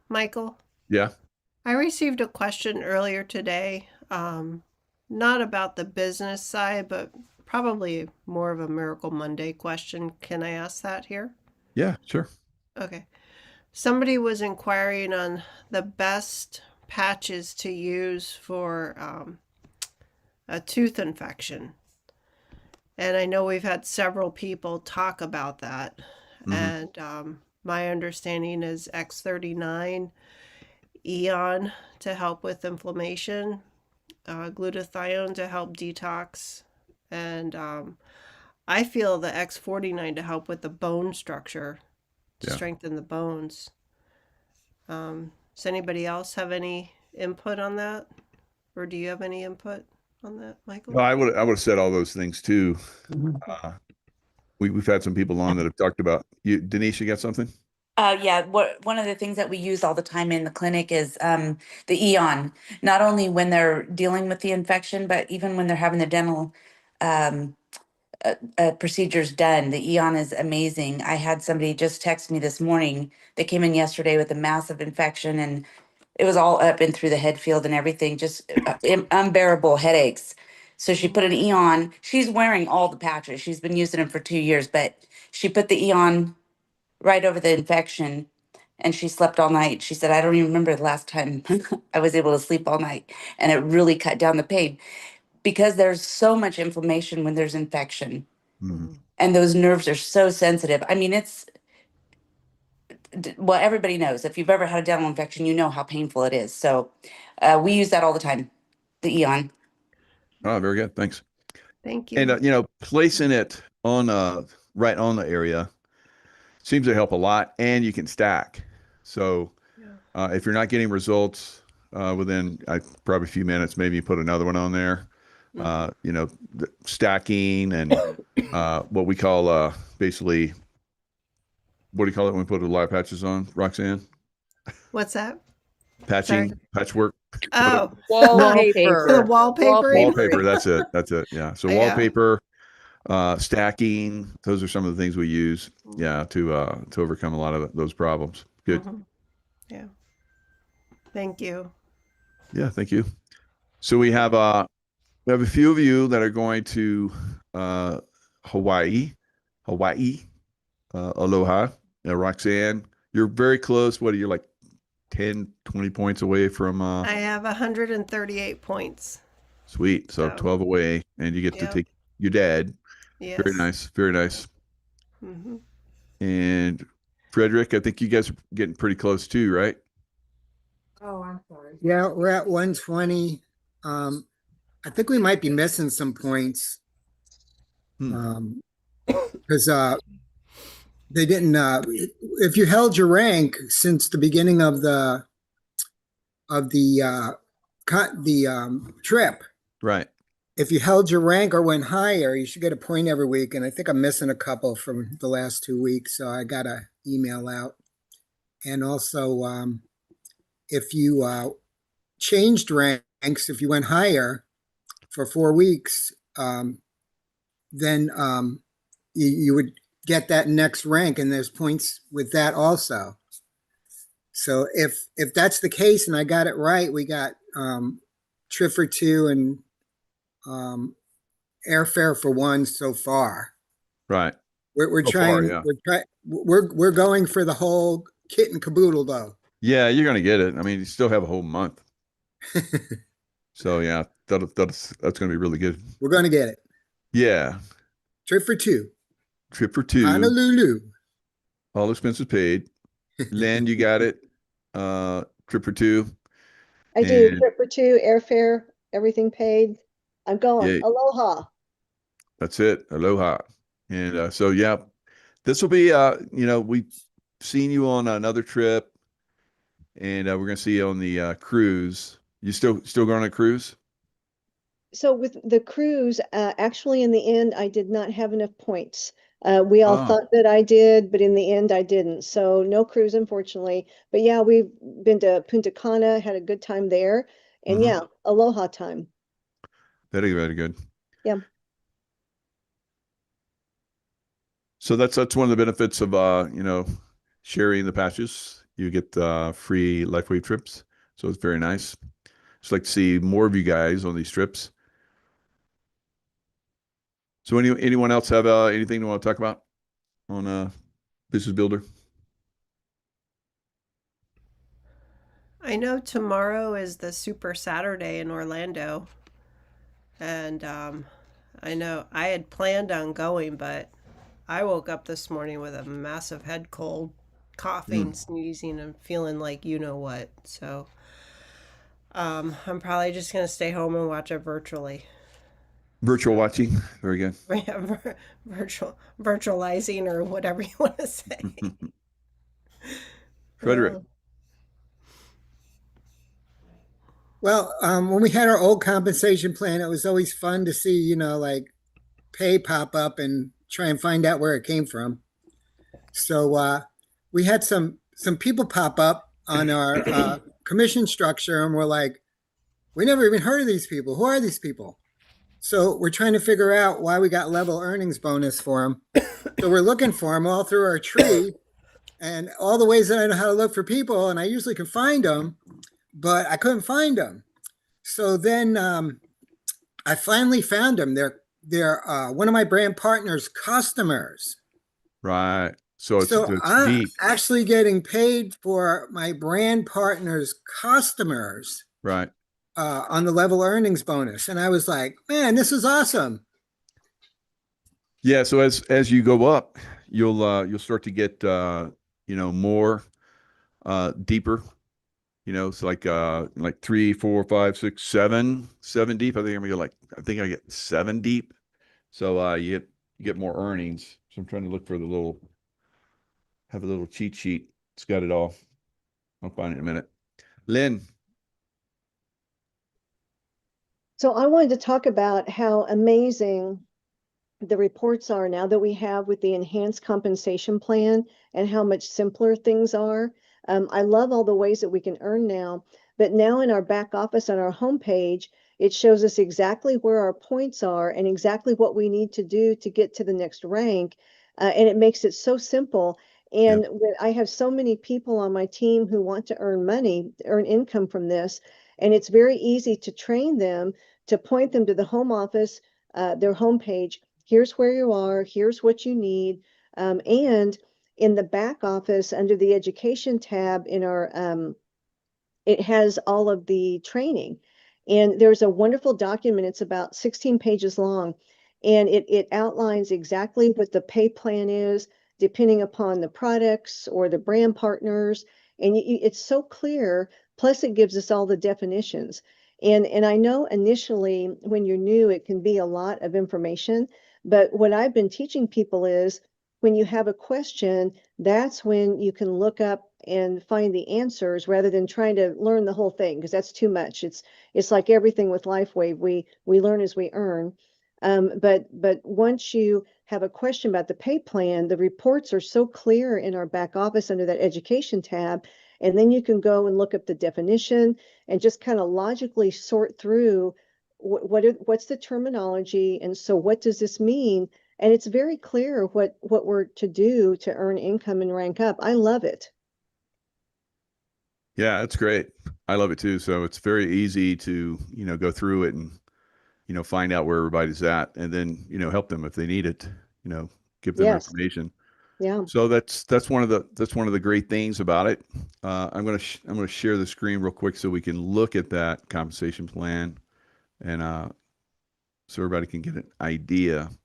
Michael, Yeah. I received a question earlier today, not about the business side, but probably more of a Miracle Monday question. Can I ask that here? Yeah, sure. Okay. Somebody was inquiring on the best patches to use for a tooth infection. And I know we've had several people talk about that. Hmm. And my understanding is X39 Eon to help with inflammation, glutathione to help detox, and I feel the X49 to help with the bone structure, to Yeah. strengthen the bones. Does anybody else have any input on that? Or do you have any input on that, Michael? Well, I would have said all those things too. Uh, we've had some people on that have talked about you. Denise, you got something? Yeah, one of the things that we use all the time in the clinic is the Eon, not only when they're dealing with the infection, but even when they're having the dental um, procedures done. The Eon is amazing. I had somebody just text me this morning. They came in yesterday with a massive infection, and it was all up and through the head field and everything, just unbearable headaches. So she put Mhm. an Eon. She's wearing all the patches. She's been using them for 2 years, but she put the Eon right over the infection, and she slept all night. She said, I don't even remember the last time I was able to sleep all night. And it really cut down the pain because there's so much inflammation when there's infection. Hmm. Mhm. And those nerves are so sensitive. I mean, well, everybody knows if you've ever had a dental infection, you know how painful it is. So we use that all the time, the Eon. Oh, very good. Thanks. Thank And you. placing it on right on the area seems to help a lot, and you can stack. So Yeah. if you're not getting results within probably a few minutes, maybe you put another one on there. Hmm. Stacking and what we call basically what do you call it when we put the live patches on, Roxanne? What's that? Sorry. Patching, patchwork, whatever. Oh, for the Wallpaper. wallpapering? Wallpaper. Wallpapering. That's it. That's it. Yeah. So Yeah. wallpaper, stacking. Those are some of the things we use. Yeah, to overcome a lot of those problems. Good. Mm-hmm. Yeah. Thank you. Yeah. Thank you. So we have a few of you that are going to uh, Hawaii. Hawaii. Aloha. Roxanne, you're very close. What are you like 10, 20 points away from I have 138 points. sweet. So So, 12 away, and you get to yep. take your dad. Very Yes. nice. Very nice. Hmm. And Frederick, I think you guys are getting pretty close too, right? Yeah, we're at 120. Um, I think we might be missing some points. Hmm. Because they didn't if you held your rank since the beginning of the trip, Right. if you held your rank or went higher, you should get a point every week. And I think I'm missing a couple from the last 2 weeks, so I got to email out. And also, if you changed ranks, if you went higher for 4 weeks, then you would get that next rank, and there's points with that also. So if that's the case, and I got it right, we got trip for two and um, airfare for one so far. Right. We're So far, trying. yeah. We're going for the whole kit and caboodle, though. Yeah, you're gonna get it. I mean, you still have a whole month. So yeah, that's gonna be really good. We're going to get it. Yeah. Trip for two, Trip for two, Honolulu. all expenses paid. Len, you got it. Trip for two. I do And trip for two, airfare, everything paid. I'm going. yeah, Aloha. that's it. Aloha. And so yeah, this will be we've seen you on another trip, and we're gonna see you on the cruise. You still going on a cruise? So with the cruise, actually in the end, I did not have enough points. We all Oh. thought that I did, but in the end, I didn't. So no cruise, unfortunately. But yeah, we've been to Punta Cana, had a good time there. And Hmm. yeah, aloha time. Very, very good. Yeah. So that's one of the benefits of sharing the patches. you get free LifeWave trips. So it's very nice. Just like to see more of you guys on these trips. So anyone else have anything they want to talk about on Business Builder? I know tomorrow is the Super Saturday in Orlando, and I know I had planned on going, but I woke up this morning with a massive head cold, coughing, sneezing, and feeling like you know what. So I'm probably just gonna stay home and watch it virtually. Virtual watching. Very good. Virtualizing or whatever you want to say. Frederick. Well, when we had our old compensation plan, it was always fun to see, like pay pop up and try and find out where it came from. So we had some people pop up on our commission structure, and we're like, we never even heard of these people. Who are these people? So we're trying to figure out why we got level earnings bonus for them. So we're looking for them all through our tree and all the ways that I know how to look for people, and I usually can find them, but I couldn't find them. So then I finally found them. They're one of my brand partners' customers. Right. So it's I'm deep. actually getting paid for my brand partners' customers. Right. On the level earnings bonus. And I was like, man, this is awesome. Yeah. So as you go up, you'll start to get more deeper. It's like 3, 4, 5, 6, 7 deep. I think I get 7 deep. So you get more earnings. So I'm trying to look for have a little cheat sheet. It's got it all. I'll find it in a minute. Lynn. So I wanted to talk about how amazing the reports are now that we have with the enhanced compensation plan and how much simpler things are. I love all the ways that we can earn now, but now in our back office on our homepage, it shows us exactly where our points are and exactly what we need to do to get to the next rank. And it makes it so simple. And I have so many people on my team who want to earn money, earn income from this. And it's very easy to train them, to point them to the home office, their homepage. Here's where you are, here's what you need. And in the back office under the education tab in our, it has all of the training. And there's a wonderful document, it's about 16 pages long. And it outlines exactly what the pay plan is, depending upon the products or the brand partners. And it's so clear, plus it gives us all the definitions. And I know initially when you're new, it can be a lot of information. But what I've been teaching people is when you have a question, that's when you can look up and find the answers rather than trying to learn the whole thing, because that's too much. It's like everything with LifeWave, we learn as we earn. But once you have a question about the pay plan, the reports are so clear in our back office under that education tab, and then you can go and look up the definition and just kind of logically sort through what's the terminology, and so what does this mean? And it's very clear what we're to do to earn income and rank up. I love it. Yeah, that's great. I love it too. So it's very easy to, go through it and, find out where everybody's at, and then, help them if they need it, give them information. Yeah. So that's one of the great things about it. I'm going to share the screen real quick so we can look at that compensation plan, and so everybody can get an idea of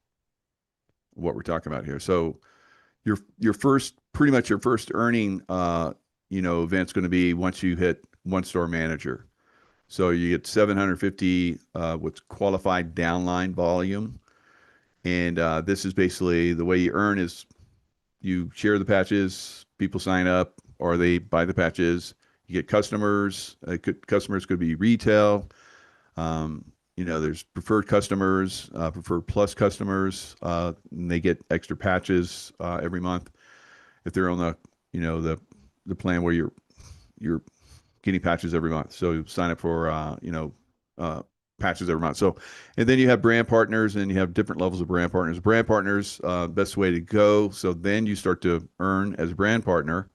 what we're talking about here. So your first earning event's going to be once you hit 1-star manager. So you get 750 what's qualified downline volume, and this is basically the way you earn is you share the patches, people sign up, or they buy the patches. You get customers. Customers could be retail. There's preferred customers, preferred plus customers, and they get extra patches every month if they're on the plan where you're getting patches every month. So you sign up for patches every month. So, and then you have brand partners, and you have different levels of brand partners. Brand partners, best way to go. So then you start to earn as a brand partner.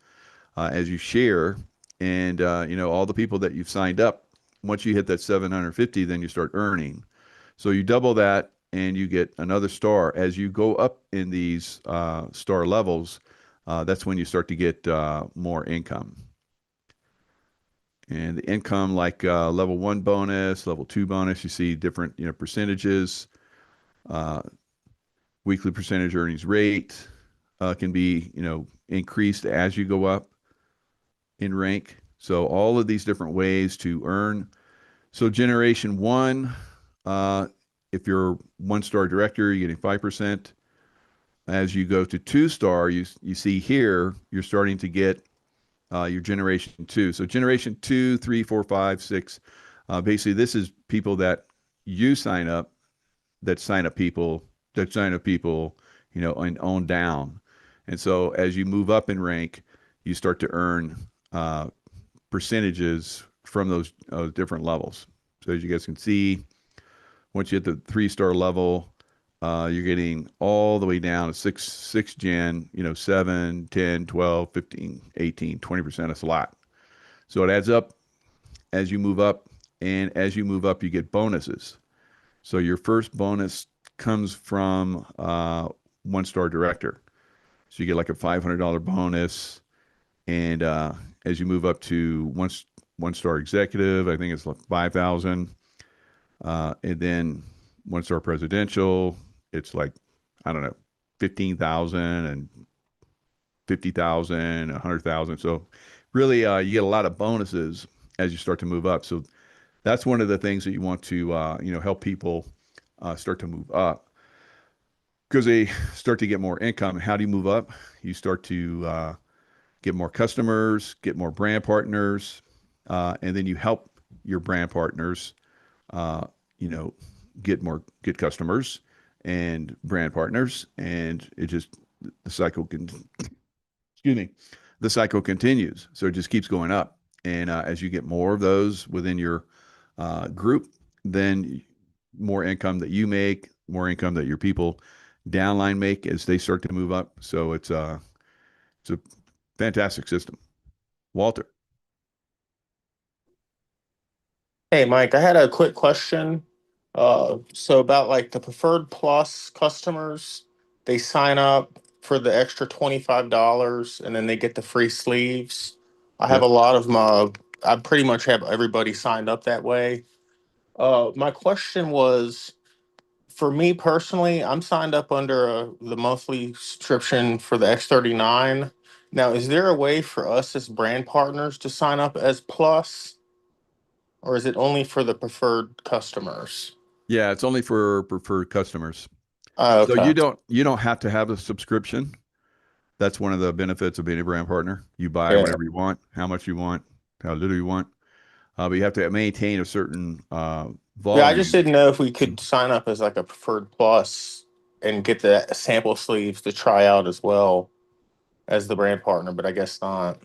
as you share. And, all the people that you've signed up, once you hit that 750, then you start earning. So you double that and you get another star. As you go up in these star levels, that's when you start to get more income. And the income, like level 1 bonus, level 2 bonus, you see different, percentages. Weekly percentage earnings rate can be, increased as you go up in rank. So all of these different ways to earn. So generation 1, if you're 1-star director, you're getting 5%. As you go to 2-star, you see here, you're starting to get your generation 2. So generation 2, 3, 4, 5, 6. Basically, this is people that you sign up, that sign up people, and on down. And so as you move up in rank, you start to earn percentages from those different levels. So as you guys can see, once you hit the 3-star level, you're getting all the way down to 6 gen, 7, 10, 12, 15, 18, 20%. That's a lot. So it adds up as you move up. And as you move up, you get bonuses. So your first bonus comes from 1-star director. So you get like a $500 bonus. And as you move up to 1-star executive, I think it's like 5,000. And then 1-star presidential, it's like, I don't know, 15,000 and 50,000, 100,000. So really, you get a lot of bonuses as you start to move up. So that's one of the things that you want to, help people start to move up, because they start to get more income. How do you move up? You start to get more customers, get more brand partners, and then you help your brand partners, uh, you know, get customers and brand partners, and it just the cycle can, excuse me, the cycle continues. So it just keeps going up, and as you get more of those within your group, then more income that you make, more income that your people downline make as they start to move up. So it's a fantastic system. Walter. Hey, Mike, I had a quick question. So about like the Preferred Plus customers, they sign up for the extra $25 and then they get the free sleeves. I have Yep. a lot of my, I pretty much have everybody signed up that way. My question was, for me personally, I'm signed up under the monthly subscription for the X39. Now, is there a way for us as brand partners to sign up as Plus? Or is it only for the preferred customers? Yeah, it's only for preferred customers. Oh, So okay. you don't have to have a subscription. That's one of the benefits of being a brand partner. You buy Yeah. whatever you want, how much you want, how little you want. But you have to maintain a certain Yeah, I just volume. didn't know if we could sign up as like a preferred plus and get the sample sleeves to try out as well as the brand partner, but I guess not.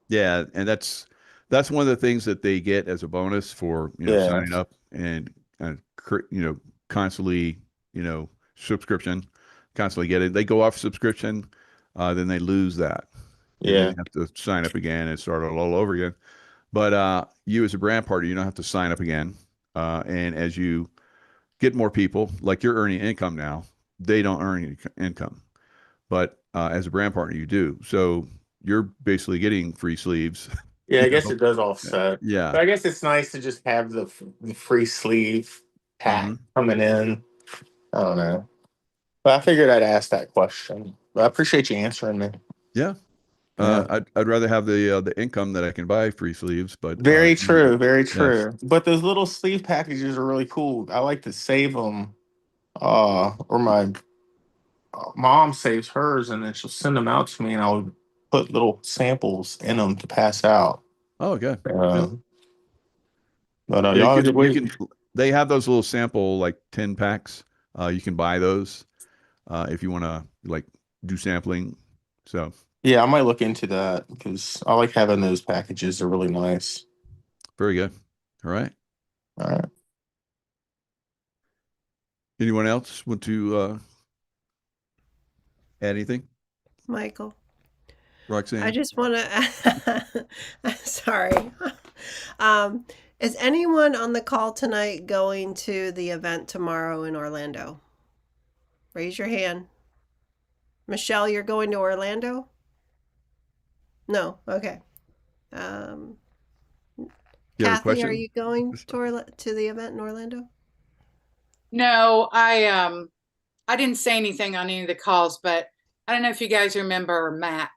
Yeah, and that's one of the things that they get as a bonus for, Yeah. signing up and constantly, subscription, constantly get it. They go off subscription, then they lose that. And then Yeah. you have to sign up again and start all over again. But you as a brand partner, you don't have to sign up again. And as you get more people, like you're earning income now, they don't earn any income. But as a brand partner, you do. So you're basically getting free sleeves. Yeah, You I guess know? it does offset. Yeah. But I guess it's nice to just have the free sleeve pack Hmm. coming in. I don't know. But I figured I'd ask that question. But I appreciate you answering me. Yeah. Yeah. I'd rather have the income that I can buy free sleeves, but Very true, very yes. true. But those little sleeve packages are really cool. I like to save them. Or my mom saves hers, and then she'll send them out to me, and I'll put little samples in them to pass out. Oh, okay. Yeah. Uh, but Yeah, y'all have a good you week. can they have those little sample like 10 packs. You can buy those if you want to like do sampling. So Yeah, I might look into that because I like having those packages. They're really nice. very good. All right. All right. Anyone else want to add anything? Michael. I Roxanne? just want to, sorry. Um, is anyone on the call tonight going to the event tomorrow in Orlando? Raise your hand. Michelle, you're going to Orlando? No. Okay. Um, You have a Kathy, are question? you going to the event in Orlando? No, I didn't say anything on any of the calls, but I don't know if you guys remember Matt,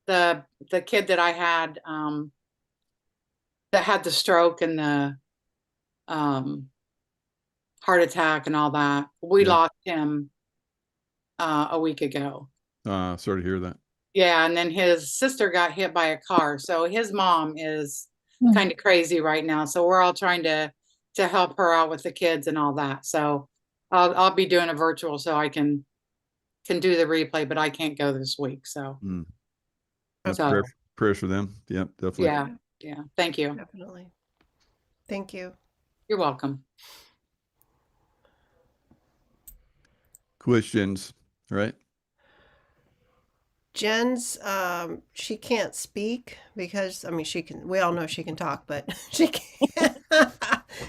the kid that I had that had the stroke and the heart attack and all that. We Yeah. lost him a week ago. Sorry to hear that. Yeah, and then his sister got hit by a car. So his mom is kind of crazy right now. So we're all trying to help her out with the kids and all that. So I'll be doing a virtual so I can do the replay, but I can't go this week. So Okay. Prayers for them. Yeah, definitely. yeah. Thank you. Definitely. Thank you. You're welcome. Questions, right? Jen's she can't speak because I mean she can we all know she can talk, but she can't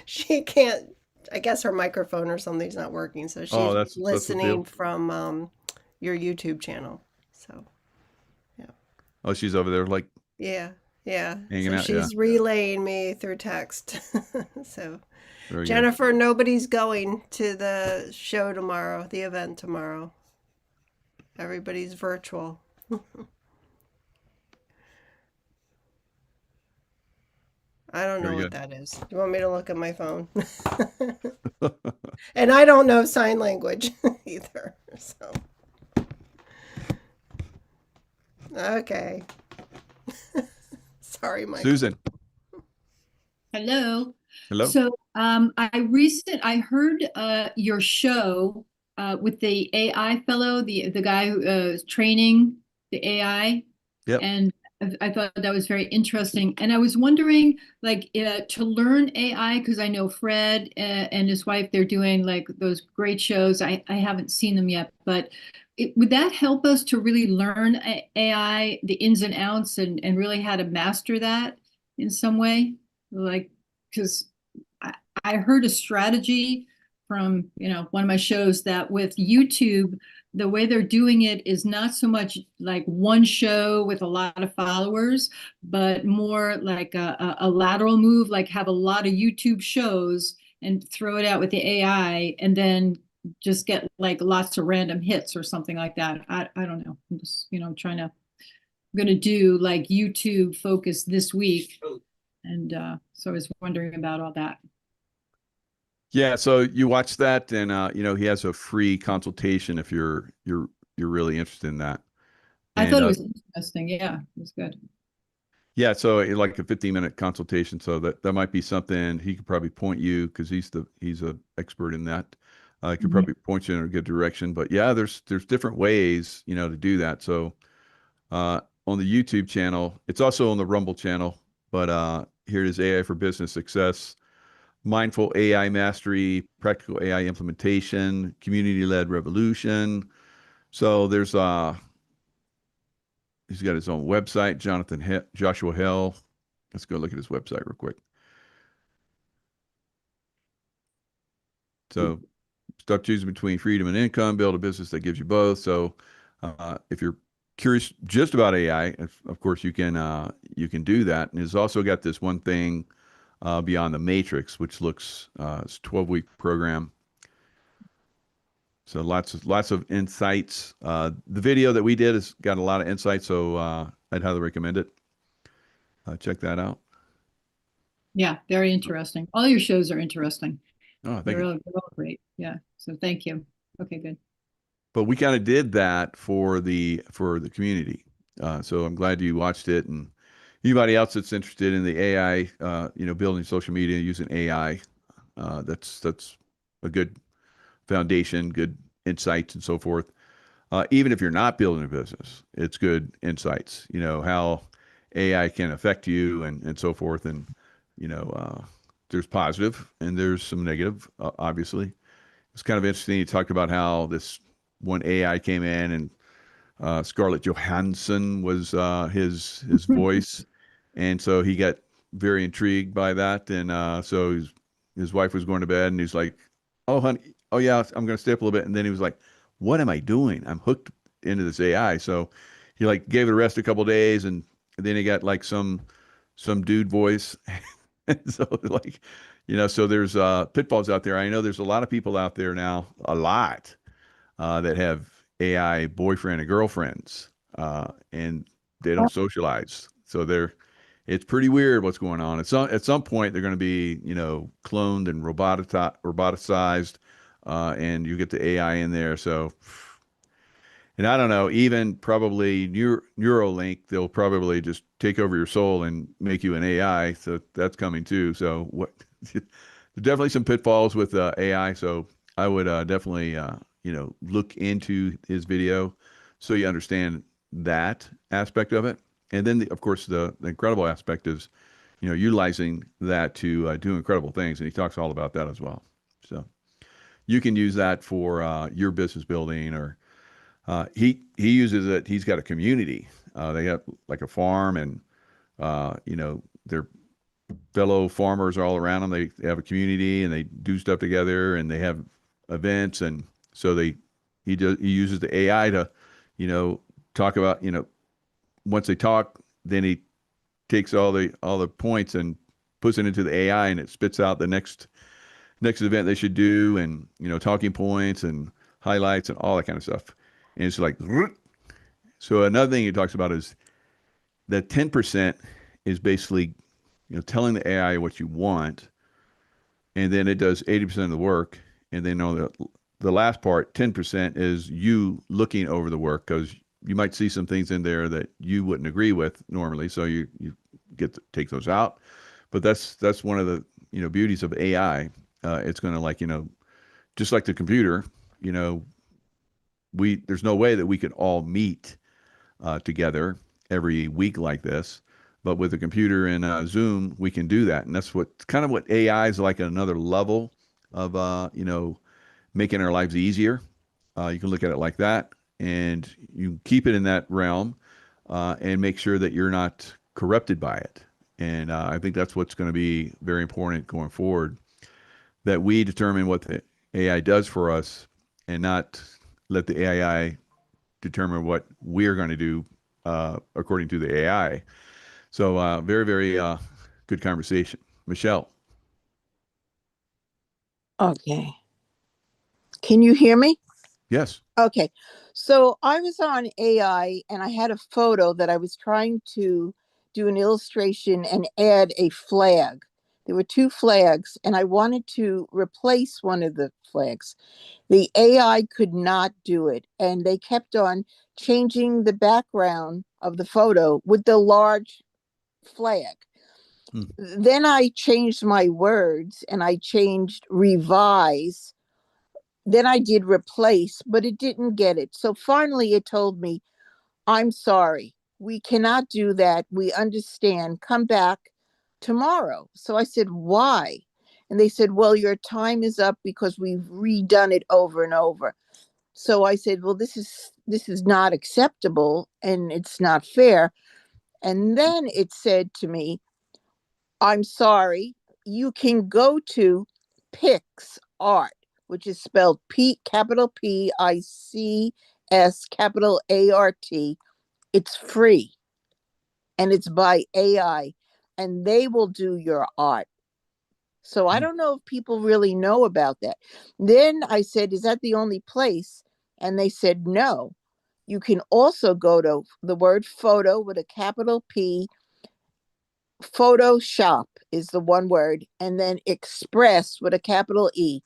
she can't I guess her microphone or something's not working, so she's That's the deal. listening from your YouTube channel. So Oh, she's over there like yeah. hanging So out. she's relaying me through text. So Very good. Jennifer, nobody's going to the show tomorrow, the event tomorrow. Everybody's virtual. I don't know Very what good. that is. Do you want me to look at my phone? And I don't know sign language either. So okay. Sorry, Mike. Susan. Hello. Hello. So I heard your show with the AI fellow, the guy who is training the AI. Yep. And I thought that was very interesting. And I was wondering, like, to learn AI, because I know Fred and his wife, they're doing like those great shows. I haven't seen them yet, but would that help us to really learn AI, the ins and outs, and really how to master that in some way? Like, because I heard a strategy from, one of my shows that with YouTube, the way they're doing it is not so much like one show with a lot of followers, but more like a lateral move, like have a lot of YouTube shows and throw it out with the AI and then just get like lots of random hits or something like that. I don't know. I'm just, I'm going to do like YouTube focus this week. And so I was wondering about all that. Yeah, so you watch that, and he has a free consultation if you're really interested in that. I thought it was interesting. Yeah, it was good. Yeah, so like a 15-minute consultation. So that might be something he could probably point you because he's a expert in that. He could probably point you in a good direction. But yeah, there's different ways to do that. So on the YouTube channel, it's also on the Rumble channel. But here it is: AI for Business Success. Mindful AI Mastery, Practical AI Implementation, Community-Led Revolution. So there's he's got his own website, Joshua Hell. Let's go look at his website real quick. So stop choosing between freedom and income, build a business that gives you both. So if you're curious just about AI, of course you can do that. And he's also got this one thing Beyond the Matrix, which looks it's a 12-week program. So lots of insights. The video that we did has got a lot of insights, so I'd highly recommend it. Check that out. Yeah, very interesting. All your shows are interesting. Oh, They're all great. Yeah. So thank you. Okay, good. But we kind of did that for the community. So I'm glad you watched it, and anybody else that's interested in the AI, building social media using AI, that's a good foundation, good insights and so forth. Even if you're not building a business, it's good insights, how AI can affect you and so forth. And, there's positive and there's some negative, obviously. It's kind of interesting. You talked about how this one AI came in and Scarlett Johansson was his voice, and so he got very intrigued by that. And so his wife was going to bed, and he's like, "Oh, honey, oh yeah, I'm going to stay up a little bit." And then he was like, "What am I doing? I'm hooked into this AI." So he like gave it a rest a couple of days, and then he got like some dude voice. And so like, so there's pitfalls out there. I know there's a lot of people out there now, a lot that have AI boyfriend and girlfriends, and they don't socialize. So it's pretty weird what's going on. At some point, they're going to be, cloned and roboticized, and you get the AI in there. So, and I don't know, even probably Neuralink, they'll probably just take over your soul and make you an AI. So that's coming too. So there's definitely some pitfalls with AI. So I would definitely, look into his video so you understand that aspect of it. And then, of course, the incredible aspect is, utilizing that to do incredible things. And he talks all about that as well. So you can use that for your business building, or he uses it. He's got a community. They got like a farm, and their fellow farmers are all around them. They have a community, and they do stuff together, and they have events. And so he uses the AI to, talk about, once they talk, then he takes all the points and puts it into the AI, and it spits out the next event they should do, and talking points and highlights and all that kind of stuff. And it's like, so another thing he talks about is that 10% is basically, telling the AI what you want, and then it does 80% of the work. And then on the last part, 10% is you looking over the work, because you might see some things in there that you wouldn't agree with normally. So you get to take those out. But that's one of the, beauties of AI. It's going to, just like the computer, there's no way that we could all meet together every week like this. But with a computer and Zoom, we can do that. And that's what AI is like, at another level of, making our lives easier. You can look at it like that, and you keep it in that realm, and make sure that you're not corrupted by it. And I think that's what's going to be very important going forward, that we determine what the AI does for us, and not let the AI determine what we're going to do according to the AI. So very, very good conversation. Michelle. Okay. Can you hear me? Yes. Okay. So I was on AI and I had a photo that I was trying to do an illustration and add a flag. There were two flags and I wanted to replace one of the flags. The AI could not do it, and they kept on changing the background of the photo with the large flag. Then I changed my words and I changed revise. Then I did replace, but it didn't get it. So finally it told me, "I'm sorry, we cannot do that. We understand. Come back tomorrow." So I said, "Why?" And they said, "Well, your time is up because we've redone it over and over." So I said, "Well, this is not acceptable and it's not fair." And then it said to me, "I'm sorry, you can go to Pix Art, which is spelled capital Pics capital ART. It's free and it's by AI, and they will do your art." So I don't know if people really know about that. Then I said, "Is that the only place?" And they said, "No. You can also go to the word photo with a capital P. Photoshop is the one word, and then Express with a capital E.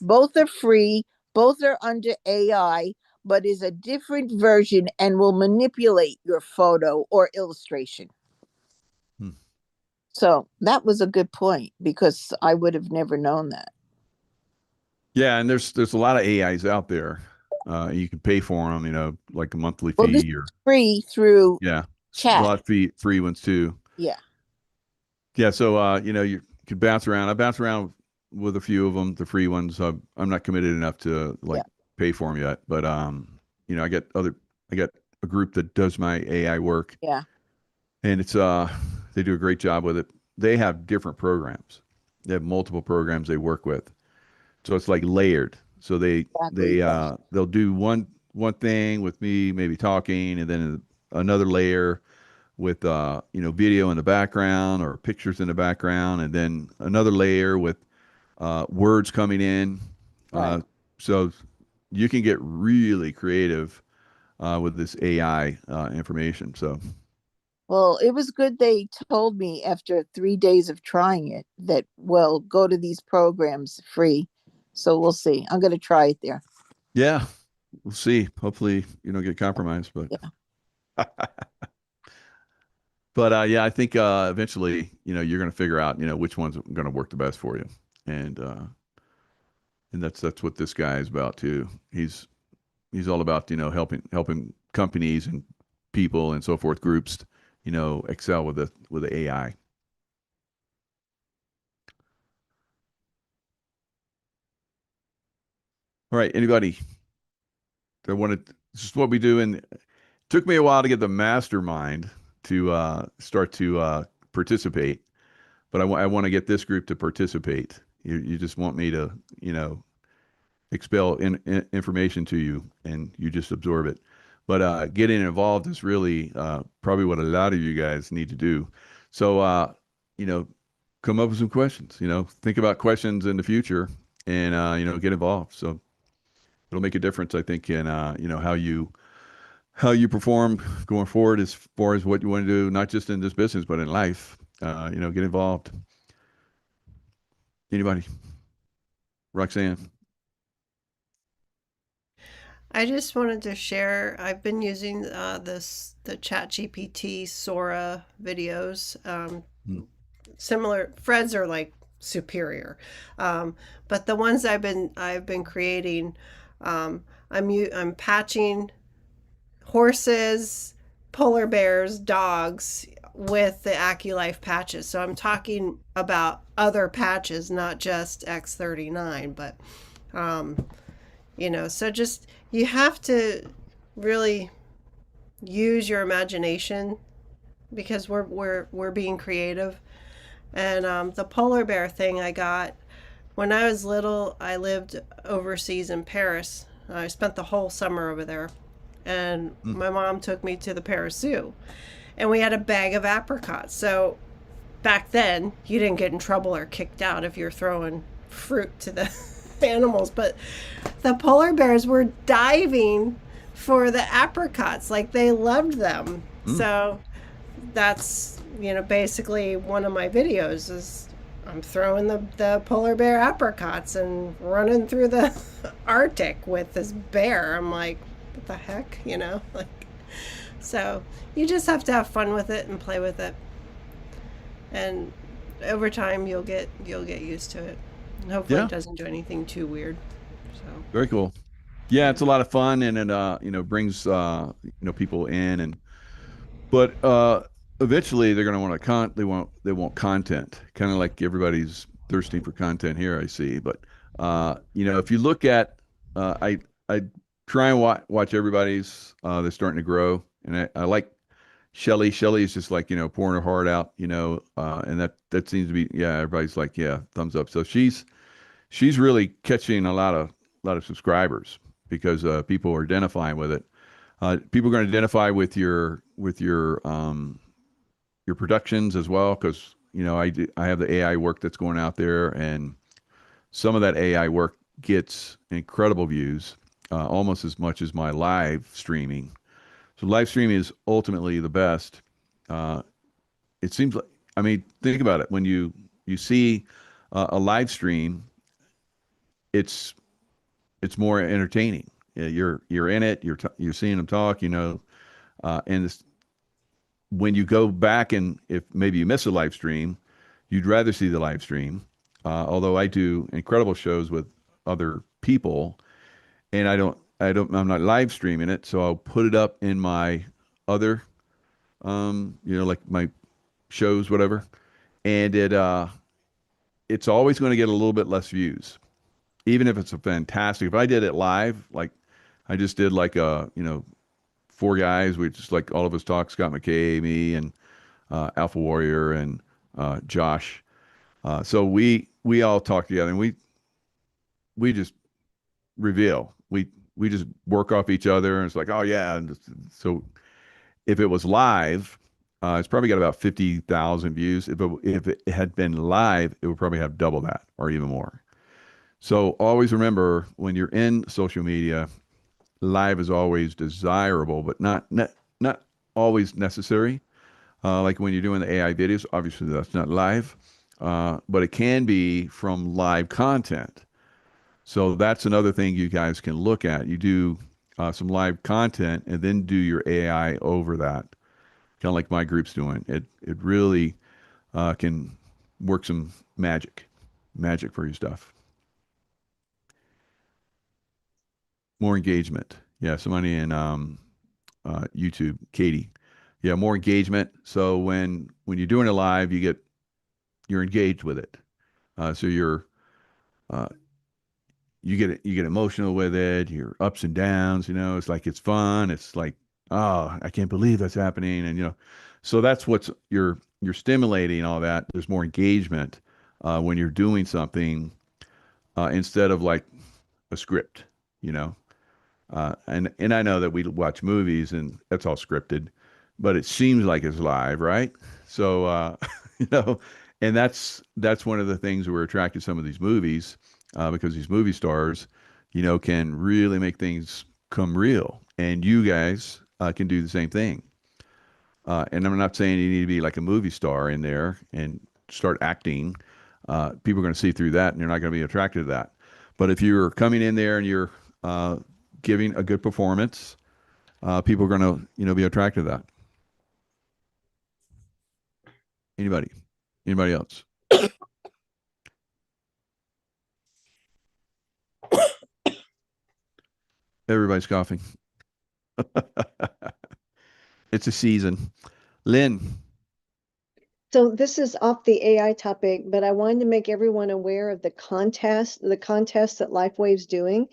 Both are free, both are under AI, but is a different version and will manipulate your photo or illustration." So that was a good point, because I would have never known that. Yeah, and there's a lot of AIs out there. You can pay for them, like a monthly Well, this fee, is or free through a chat. lot of free ones too. Yeah. Yeah, so you could bounce around. I bounce around with a few of them, the free ones. I'm not committed enough to pay for them yet, but I got a group that does my AI work, Yeah, and it's they do a great job with it. They have different programs. They have multiple programs they work with. So it's like layered. So exactly. they'll do one thing with me maybe talking, and then another layer with video in the background or pictures in the background, and then another layer with words coming in. Right. So you can get really creative with this AI information. So Well, it was good they told me after 3 days of trying it that, well, go to these programs free. So we'll see. I'm going to try it there. yeah, we'll see. Hopefully you don't get compromised, but Yeah. yeah, I think eventually you're going to figure out which one's going to work the best for you, and that's what this guy is about too. He's all about helping companies and people and so forth, groups, excel with the AI. All right, anybody that wanted, this is what we do, and it took me a while to get the mastermind to start to participate, but I want to get this group to participate. You just want me to expel information to you, and you just absorb it. But getting involved is really probably what a lot of you guys need to do. So come up with some questions. Think about questions in the future, and get involved. So it'll make a difference, I think, in how you perform going forward as far as what you want to do, not just in this business but in life. Get involved. Anybody? Roxanne? I just wanted to share. I've been using the ChatGPT Sora videos. Hmm. Similar, Fred's are like superior, but the ones I've been creating, I'm patching horses, polar bears, dogs with the AccuLife patches. So I'm talking about other patches, not just X39, but so just you have to really use your imagination because we're being creative. And the polar bear thing I got when I was little. I lived overseas in Paris. I spent the whole summer over there, and my mom took me to the Paris Zoo, and we had a bag of apricots. So back then, you didn't get in trouble or kicked out if you're throwing fruit to the animals, but the polar bears were diving for the apricots, like they loved them. So that's basically one of my videos is I'm throwing the polar bear apricots and running through the Arctic with this bear. I'm like, what the heck, like. So you just have to have fun with it and play with it, and over time you'll get used to it. And hopefully Yeah. it doesn't do anything too weird. So Very cool. Yeah, it's a lot of fun, and it brings people in, but eventually they're going to want they want content, kind of like everybody's thirsting for content here, I see. But if you look at I try and watch everybody's they're starting to grow, and I like Shelly. Shelly is just like pouring her heart out, and that seems to be, yeah, everybody's like, yeah, thumbs up. So she's really catching a lot of subscribers because people are identifying with it. People are going to identify with your productions as well, because I have the AI work that's going out there, and some of that AI work gets incredible views, almost as much as my live streaming. So live streaming is ultimately the best. It seems like, I mean, think about it. When you see a live stream, it's more entertaining. Yeah, you're in it. You're seeing them talk. And when you go back, and if maybe you miss a live stream, you'd rather see the live stream. Although I do incredible shows with other people, and I'm not live streaming it, so I'll put it up in my other, like my shows, whatever, and it's always going to get a little bit less views, even if it's a fantastic. If I did it live, like I just did like a four guys. We just like all of us talk, Scott McKay, me, and Alpha Warrior, and Josh. So we all talk together, and we just reveal. We just work off each other, and it's like, oh yeah. And so if it was live, it's probably got about 50,000 views. If it had been live, it would probably have double that or even more. So always remember, when you're in social media, live is always desirable, but not always necessary. Like when you're doing the AI videos, obviously that's not live, but it can be from live content. So that's another thing you guys can look at. You do some live content and then do your AI over that, kind of like my group's doing. It really can work some magic for your stuff. More engagement. Yeah, somebody in YouTube, Katie. Yeah, more engagement. So when you're doing it live, you're engaged with it. So uh, you get emotional with it. Your ups and downs. It's like it's fun. It's like, oh, I can't believe that's happening, and so that's what's you're stimulating all that. There's more engagement when you're doing something instead of like a script. You know. And I know that we watch movies and that's all scripted, but it seems like it's live, right? So, you know, and that's one of the things we're attracted to some of these movies, because these movie stars, can really make things come real. And you guys can do the same thing. And I'm not saying you need to be like a movie star in there and start acting. People are going to see through that and they're not going to be attracted to that. But if you're coming in there and you're giving a good performance, people are going to, be attracted to that. Anybody else? Everybody's coughing. It's a season. Lynn. So this is off the AI topic, but I wanted to make everyone aware of the contest that LifeWave's doing.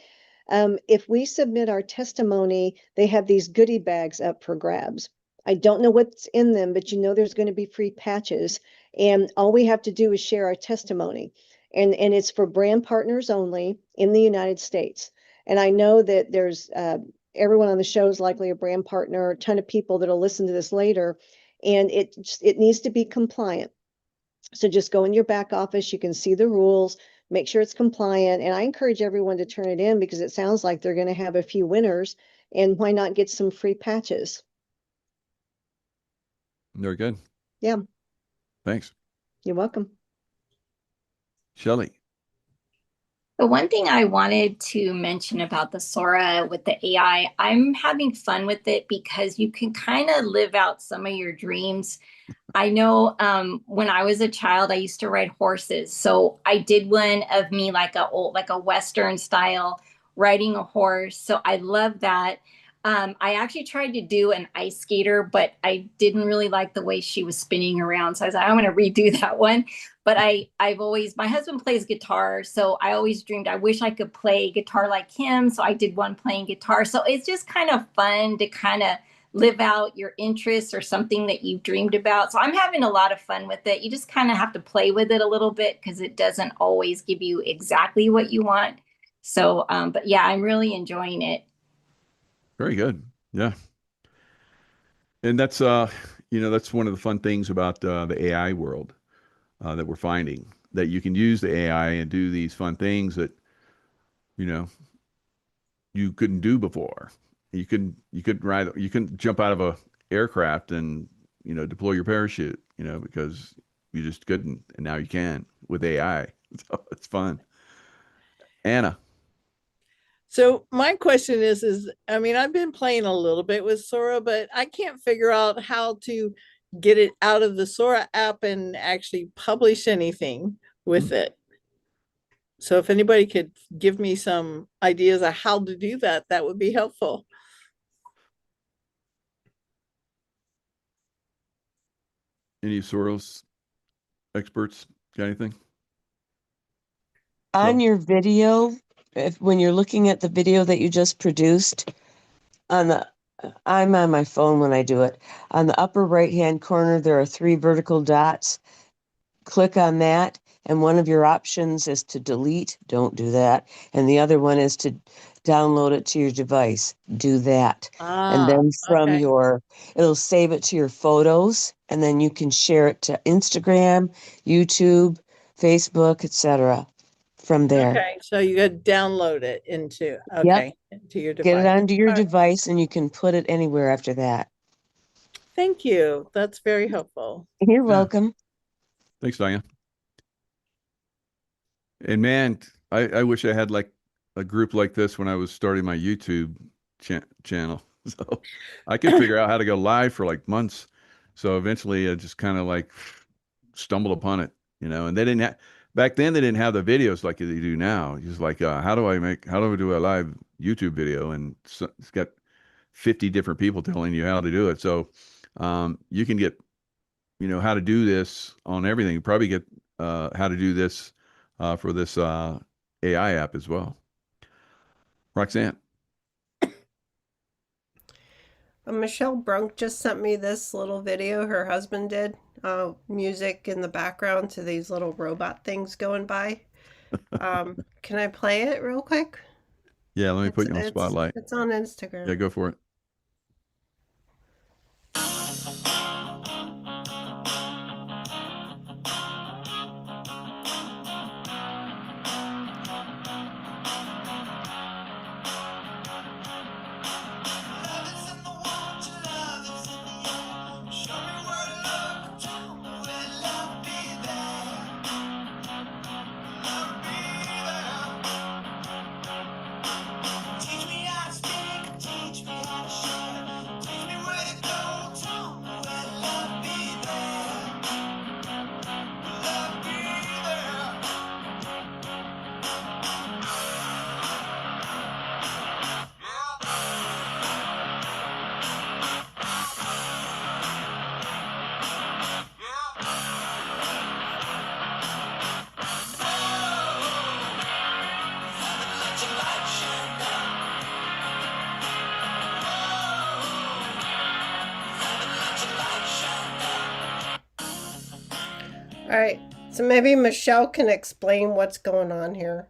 If we submit our testimony, they have these goodie bags up for grabs. I don't know what's in them, but there's going to be free patches. And all we have to do is share our testimony. And it's for brand partners only in the United States. And I know that there's everyone on the show is likely a brand partner, a ton of people that'll listen to this later. And it needs to be compliant. So just go in your back office. You can see the rules, make sure it's compliant. And I encourage everyone to turn it in because it sounds like they're going to have a few winners. And why not get some free patches? Very good. Yeah. Thanks. You're welcome. Shelley. The one thing I wanted to mention about the Sora with the AI, I'm having fun with it because you can kind of live out some of your dreams. I know when I was a child, I used to ride horses. So I did one of me like a Western style riding a horse. So I love that. I actually tried to do an ice skater, but I didn't really like the way she was spinning around. So I was like, I'm going to redo that one. But my husband plays guitar. So I always dreamed, I wish I could play guitar like him. So I did one playing guitar. So it's just kind of fun to kind of live out your interests or something that you've dreamed about. So I'm having a lot of fun with it. You just kind of have to play with it a little bit because it doesn't always give you exactly what you want. So, but yeah, I'm really enjoying it. Very good. Yeah. And that's one of the fun things about the AI world that we're finding, that you can use the AI and do these fun things that you couldn't do before. You couldn't jump out of a aircraft and deploy your parachute, because you just couldn't, and now you can with AI. So it's fun. Anna. So my question is, I mean, I've been playing a little bit with Sora, but I can't figure out how to get it out of the Sora app and actually publish anything with it. So if anybody could give me some ideas of how to do that, that would be helpful. Any Soros experts got anything? On your video, when you're looking at the video that you just produced, on the I'm on my phone when I do it. On the upper right-hand corner, there are 3 vertical dots. Click on that, and one of your options is to delete. Don't do that. And the other one is to download it to your device. Do that. And then from Okay. it'll save it to your photos, and then you can share it to Instagram, YouTube, Facebook, etc. from there. Okay. So you could download it into, Yep. into your Get it device. onto your All right. device, and you can put it anywhere after that. Thank you. That's very helpful. You're welcome. Thanks, Diane. And man, I wish I had like a group like this when I was starting my YouTube channel. So I could figure out how to go live for like months. So eventually I just kind of like stumbled upon it, and they didn't have, back then they didn't have the videos like they do now. Just like, how do I do a live YouTube video? And so it's got 50 different people telling you how to do it. So you can get, how to do this on everything. You probably get how to do this for this AI app as well. Roxanne. Michelle Brunk just sent me this little video her husband did. Music in the background to these little robot things going by. Can I play it real quick? Yeah, let me put you on spotlight. It's on Instagram. Yeah, go for it. All right, so maybe Michelle can explain what's going on here.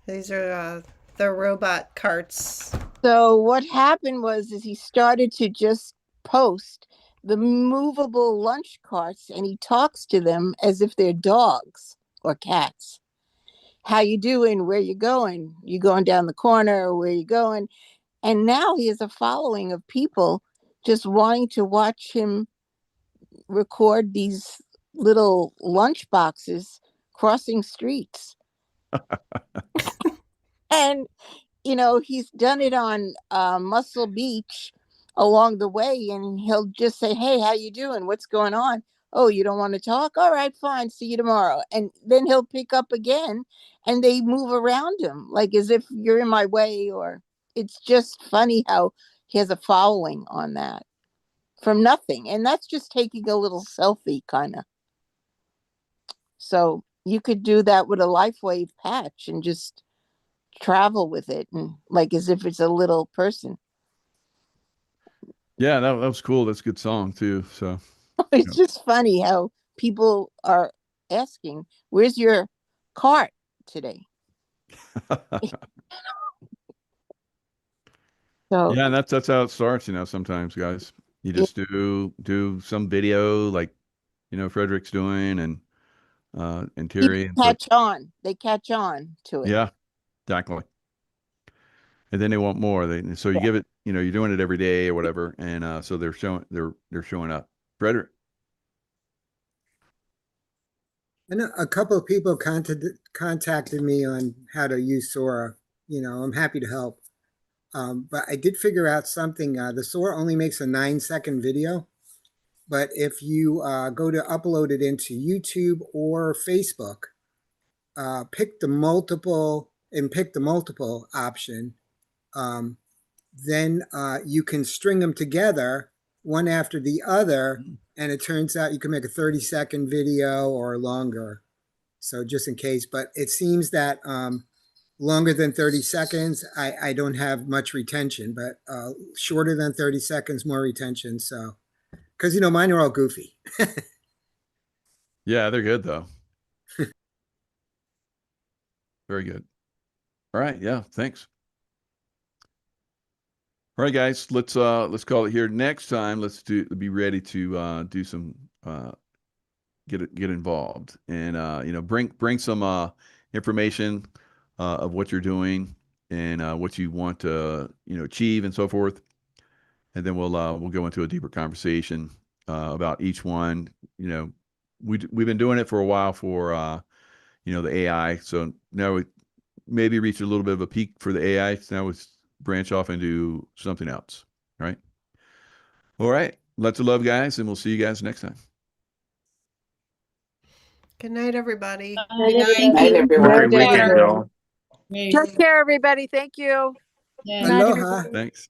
These are the robot carts. So what happened is he started to just post the movable lunch carts, and he talks to them as if they're dogs or cats. How you doing? Where you going? You going down the corner? Where you going? And now he has a following of people just wanting to watch him record these little lunch boxes crossing streets. And he's done it on Muscle Beach along the way, and he'll just say, "Hey, how you doing? What's going on? Oh, you don't want to talk? All right, fine. See you tomorrow." And then he'll pick up again, and they move around him like as if you're in my way. Or it's just funny how he has a following on that from nothing, and that's just taking a little selfie kind of. So you could do that with a LifeWave patch and just travel with it, and like as if it's a little person. Yeah, that was cool. That's a good song too. So It's just funny how people are asking, "Where's your cart today?" So yeah, and that's how it starts. Sometimes guys, you just do some video like Frederick's doing and Terry and catch on. They catch on to it. yeah, exactly. And then they want more. So you give it, you're doing it every day or whatever, and so they're showing up. Frederick. I know a couple of people contacted me on how to use Sora. I'm happy to help. But I did figure out something. The Sora only makes a 9-second video. But if you go to upload it into YouTube or Facebook, pick the multiple option, then you can string them together one after the other, and it turns out you can make a 30-second video or longer. So just in case, but it seems that longer than 30 seconds, I don't have much retention, but shorter than 30 seconds, more retention. So, because, mine are all goofy. Yeah, they're good though. Very good. All right. Yeah. Thanks. All right, guys, let's call it here. Next time, be ready to do some get involved and bring some information of what you're doing and what you want to achieve and so forth, and then we'll go into a deeper conversation about each one. We've been doing it for a while for the AI, so now we maybe reach a little bit of a peak for the AI. So now it's branch off into something else. All right. Lots of love, guys, and we'll see you guys next time. Good night, everybody. Good night. Thank you. Have a great weekend, y'all. Great. Take care, everybody. Thank you. Yeah. Night, Aloha. everybody. Thanks.